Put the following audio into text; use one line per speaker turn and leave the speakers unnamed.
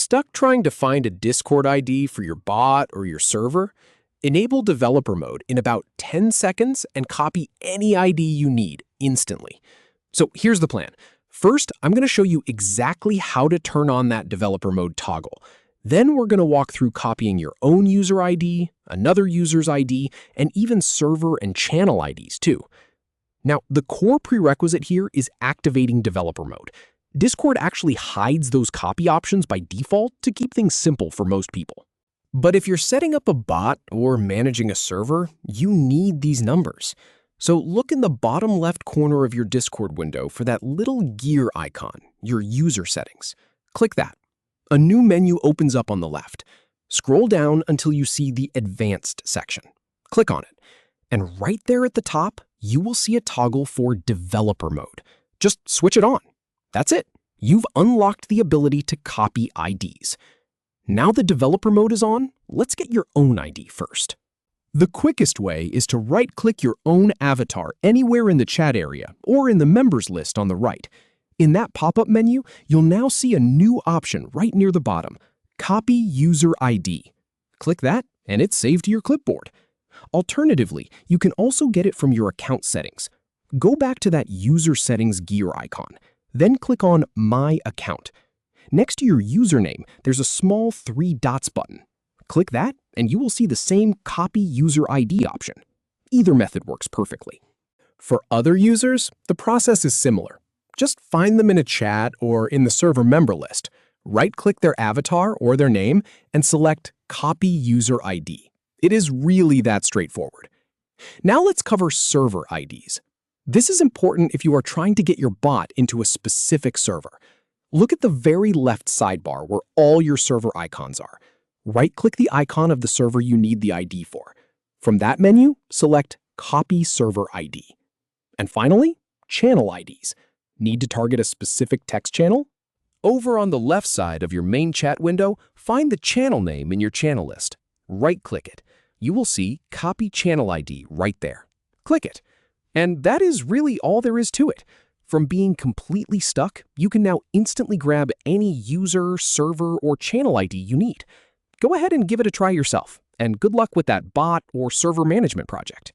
Stuck trying to find a Discord ID for your bot or your server? Enable developer mode in about 10 seconds and copy any ID you need instantly. So here's the plan. First, I'm going to show you exactly how to turn on that developer mode toggle. Then we're going to walk through copying your own user ID, another user's ID, and even server and channel IDs too. Now, the core prerequisite here is activating developer mode. Discord actually hides those copy options by default to keep things simple for most people. But if you're setting up a bot or managing a server, you need these numbers. So look in the bottom left corner of your Discord window for that little gear icon, your user settings. Click that. A new menu opens up on the left. Scroll down until you see the Advanced section. Click on it. And right there at the top, you will see a toggle for developer mode. Just switch it on. That's it. You've unlocked the ability to copy IDs. Now the developer mode is on, let's get your own ID first. The quickest way is to right-click your own avatar anywhere in the chat area or in the members list on the right. In that pop-up menu, you'll now see a new option right near the bottom, Copy User ID. Click that, and it's saved to your clipboard. Alternatively, you can also get it from your account settings. Go back to that user settings gear icon, then click on My Account. Next to your username, there's a small 3 dots button. Click that, and you will see the same Copy User ID option. Either method works perfectly. For other users, the process is similar. Just find them in a chat or in the server member list. Right-click their avatar or their name and select Copy User ID. It is really that straightforward. Now let's cover server IDs. This is important if you are trying to get your bot into a specific server. Look at the very left sidebar where all your server icons are. Right-click the icon of the server you need the ID for. From that menu, select Copy Server ID. And finally, channel IDs. Need to target a specific text channel? Over on the left side of your main chat window, find the channel name in your channel list. Right-click it. You will see Copy Channel ID right there. Click it. And that is really all there is to it. From being completely stuck, you can now instantly grab any user, server, or channel ID you need. Go ahead and give it a try yourself, and good luck with that bot or server management project.